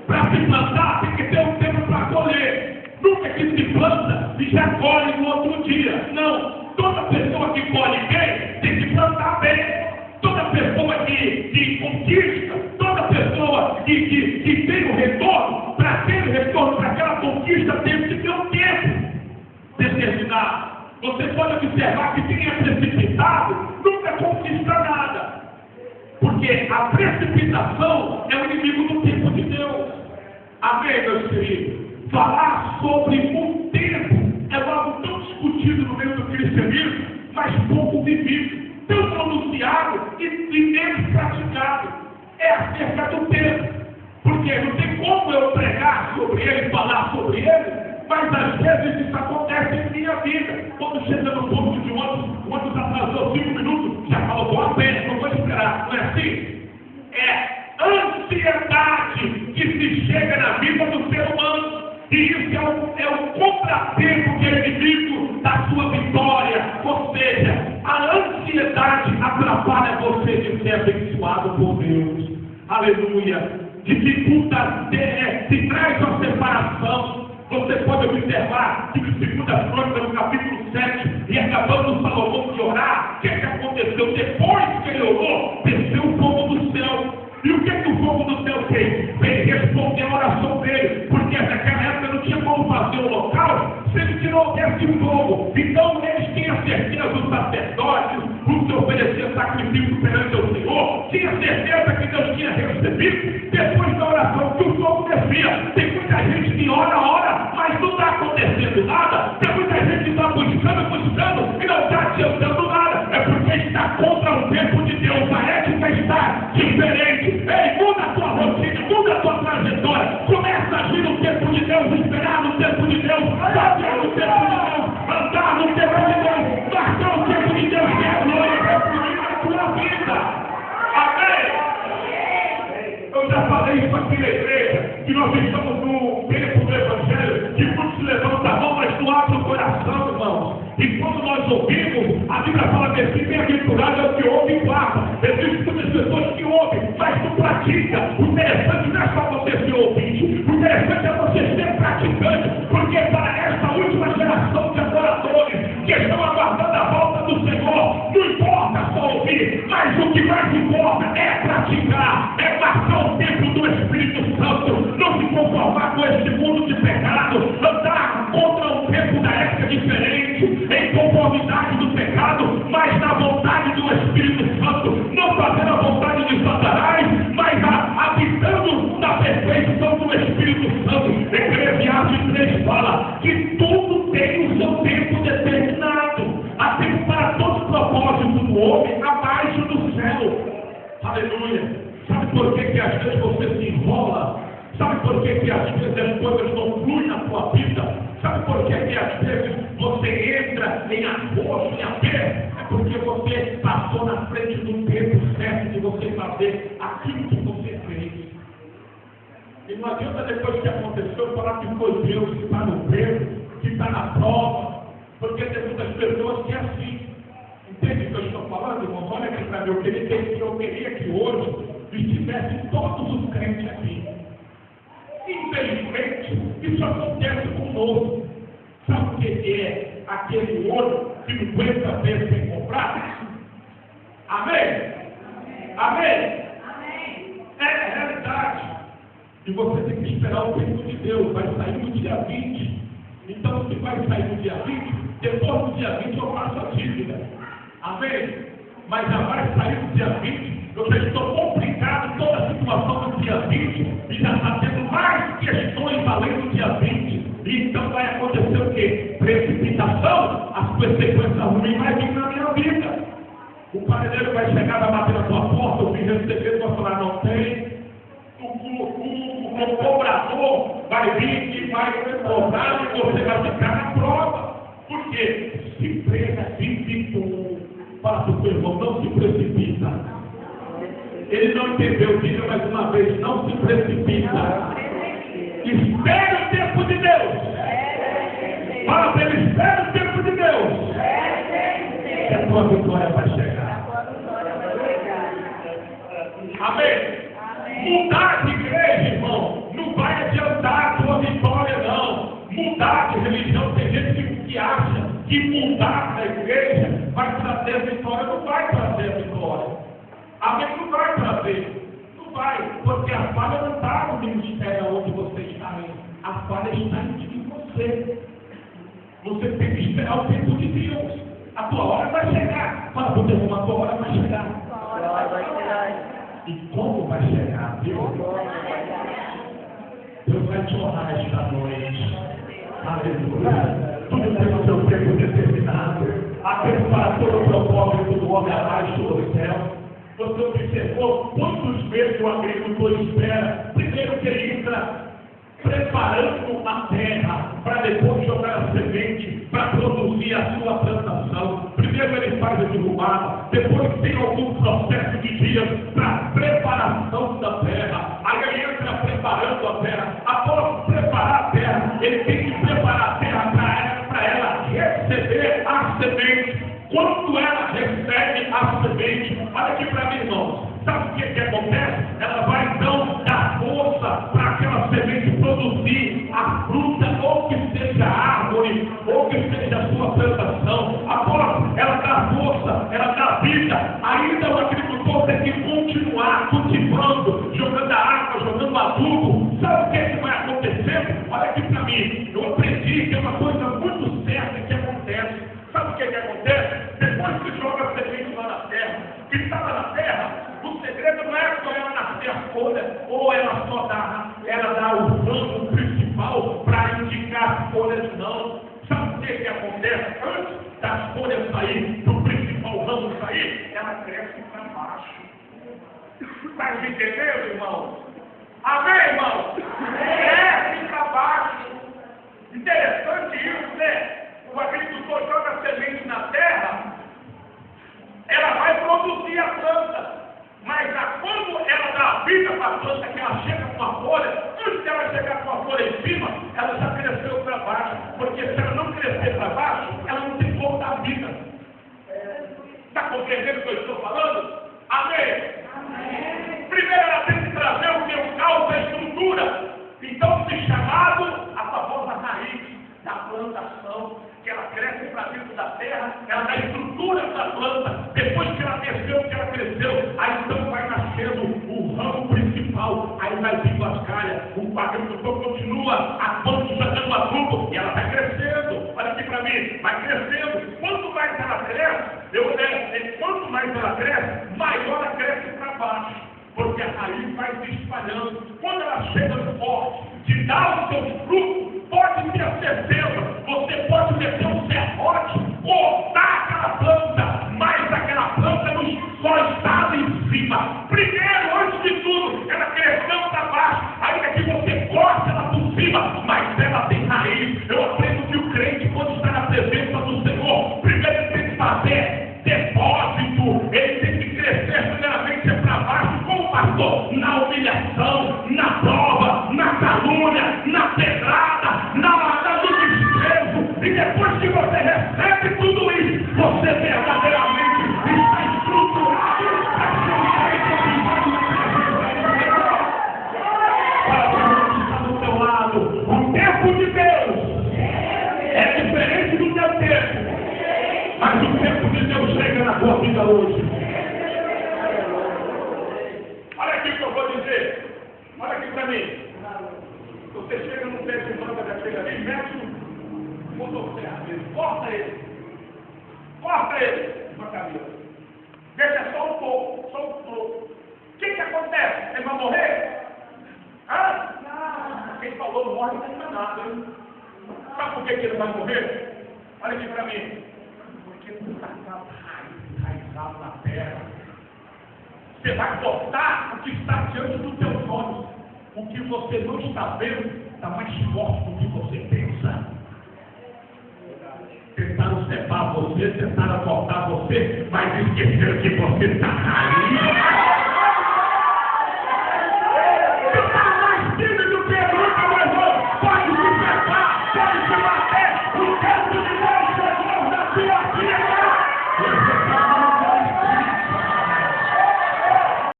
Para se plantar, tem que ter um tempo para colher. Nunca que se planta e já colhe no outro dia. Não. Toda pessoa que colhe bem, tem que plantar bem. Toda pessoa que conquista, toda pessoa que tem o retorno, para ter o retorno para aquela conquista, tem que ter um tempo determinado. Você pode observar que quem é precipitado nunca conquista nada. Porque a precipitação é o inimigo do tempo de Deus. Amém, meus queridos? Falar sobre o tempo é algo tão discutido no meio do cristianismo, mas pouco vivido, tão anunciado e menos praticado. É acerca do tempo. Porque não tem como eu pregar sobre ele, falar sobre ele, mas às vezes isso acontece em minha vida. Quando chega no ponto de ônibus atrasou 5 minutos, já falou, vou a pé, não vou esperar. Não é assim? É ansiedade que se chega na vida do ser humano. E isso é o contratempo que é inimigo da sua vitória. Ou seja, a ansiedade atrapalha você de ser abençoado por Deus. Aleluia. Dificulta, se traz uma separação. Você pode observar que no 2 Crônicas, no capítulo 7, e acabando Salomão de orar, o que aconteceu? Depois que ele orou, desceu o fogo do céu. E o que o fogo do céu fez? Veio responder a oração dele, porque naquela época não tinha como fazer o local se ele que não houvesse fogo. Então eles tinham certeza, os sacerdotes, os que ofereciam sacrifício perante o Senhor, tinha certeza que Deus tinha recebido depois da oração, que o fogo descia. Tem muita gente que ora, mas não está acontecendo nada. Tem muita gente que está buscando e não está adiantando nada. É porque está contra o tempo de Deus. A ética está diferente. Ei, muda a tua rotina, muda a tua trajetória. Começa a agir no tempo de Deus, esperar no tempo de Deus, fazer no tempo de Deus, andar no tempo de Deus, marcar o tempo de Deus, que é glória na tua vida. Amém? Eu já falei isso aqui na igreja, que nós estamos no tempo do Evangelho, que muitos levantam a mão, mas não abrem o coração, irmãos. E quando nós ouvimos, a Bíblia fala que bem-aventurado é o que ouve e guarda. Existem muitas pessoas que ouvem, mas não pratica. O interessante não é só você ser ouvinte, o interessante é você ser praticante, porque para esta última geração de adoradores que estão aguardando a volta do Senhor, não importa só ouvir, mas o que mais importa é praticar, é marcar o tempo do Espírito Santo, não se conformar com este mundo de pecado, andar contra um tempo da época diferente, em conformidade do pecado, mas na vontade do Espírito Santo, não fazendo a vontade de Satanás, mas habitando na perfeição do Espírito Santo. Eclesiastes 3 fala que tudo tem o seu tempo determinado. Há tempo para todo o propósito do homem abaixo do céu. Aleluia. Sabe por que às vezes você se enrola? Sabe por que às vezes as coisas não fluem na sua vida? Sabe por que às vezes você entra em arroxo, em aperto? É porque você passou na frente do tempo certo de você fazer aquilo que você fez. E não adianta depois que aconteceu falar que foi Deus que está no tempo, que está na prova, porque tem muitas pessoas que é assim. Entende o que eu estou falando, irmãos? Olha aqui para mim, eu queria que hoje estivessem todos os crentes aqui. Infelizmente, isso acontece conosco. Sabe o que é aquele ouro que não aguenta ver sem comprar? Amém? Amém? É a realidade. E você tem que esperar o tempo de Deus. Vai sair no dia 20. Então, se vai sair no dia 20, depois do dia 20 eu faço a dívida. Amém? Mas já vai sair no dia 20. Eu já estou complicado toda a situação do dia 20 e já está tendo mais questões além do dia 20. E então vai acontecer o quê? Precipitação, as consequências ruins vai vir na minha vida. O padeiro vai chegar, vai bater na tua porta, eu vim receber, vai falar, não tem. O cobrador vai vir e vai cobrar e você vai ficar na prova. Por quê? Se precipita. Fala para o seu irmão, não se precipita. Ele não entendeu, diga mais uma vez, não se precipita. Espere o tempo de Deus. Fala para ele, espere o tempo de Deus. Que a tua vitória vai chegar. Amém? Mudar de igreja, irmão, a falha não está no ministério onde você está indo. A falha está em você. Você tem que esperar o tempo de Deus. A tua hora vai chegar. Fala para o teu irmão, a tua hora vai chegar. E como vai chegar, Deus? Deus vai te honrar esta noite. Aleluia. Tudo tem o seu tempo determinado. Há tempo para todo o propósito do homem abaixo do céu. Você observou quantos meses o agricultor espera? Primeiro que ele entra preparando a terra para depois jogar a semente para produzir a sua plantação. Primeiro ele faz a derrubada, depois tem algum processo de dias para preparação da terra. Aí ele entra preparando a terra. Após preparar a terra, ele tem que preparar a terra para ela receber a semente. Quando ela recebe a semente, olha aqui para mim, irmãos, sabe o que acontece? Ela vai então dar força para aquela semente produzir a fruta, ou que seja a árvore, ou que seja a sua plantação. Após ela dá força, ela dá vida, ainda o agricultor tem que continuar cultivando, jogando a água, jogando adubo. Sabe o que vai acontecer? Olha aqui para mim, eu aprendi que é uma coisa muito certa que acontece. Sabe o que acontece? Depois que joga a semente lá na terra, que está lá na terra, o segredo não é só ela nascer a folha, ou ela só dá o ramo principal para indicar as folhas, não. Sabe o que acontece? Antes das folhas sair, do principal ramo sair, ela cresce para baixo. Está entendendo, irmão? Amém, irmão? Cresce para baixo. Interessante isso, né? O agricultor joga a semente na terra, ela vai produzir a planta, mas quando ela dá a vida para a planta, que ela chega com a folha, antes dela chegar com a folha em cima, ela já cresceu para baixo, porque se ela não crescer para baixo, ela não tem como dar vida. Está compreendendo o que eu estou falando? Amém? Amém. Primeiro ela tem que trazer o seu caos da estrutura, então se chamado a famosa raiz da plantação, que ela cresce para dentro da terra, ela dá estrutura para a planta, depois que ela cresceu, aí então vai nascendo o ramo principal, aí vai vindo as calhas, o agricultor continua a planta jogando adubo, e ela vai crescendo. Olha aqui para mim, vai crescendo. Quanto mais ela cresce, maior ela cresce para baixo, porque a raiz vai se espalhando. Quando ela chega no forte, de dar os seus frutos, pode ter certeza, você pode meter um serrote, cortar aquela planta, mas aquela planta só está em cima. Primeiro, antes de tudo, ela cresceu para baixo, ainda que você corte ela por cima, mas ela tem raiz. Eu aprendo que o crente, quando está na presença do Senhor, primeiro ele tem que fazer depósito, ele tem que crescer primeiramente para baixo, como pastor, na humilhação, na prova, na calúnia, na pedrada, na hora do desprezo, e depois que você recebe tudo isso, você verdadeiramente está estruturado para ser para quem está do seu lado. O tempo de Deus é diferente do teu tempo, mas o tempo de Deus chega na tua vida hoje. Olha aqui o que eu vou dizer. Olha aqui para mim. Você chega num pé de manga daquele ali, mete um motosserra dele, corta ele na cabeça. Deixa só um pouco. O que acontece? Ele vai morrer? Quem falou não morre não tem nada, hein? Sabe por que ele vai morrer? Olha aqui para mim. Porque não está enraizado na terra. Você vai cortar o que está diante dos teus olhos. O que você não está vendo está mais forte do que você pensa. Tentaram separar você, tentaram cortar você, mas esqueceram que você está raiz.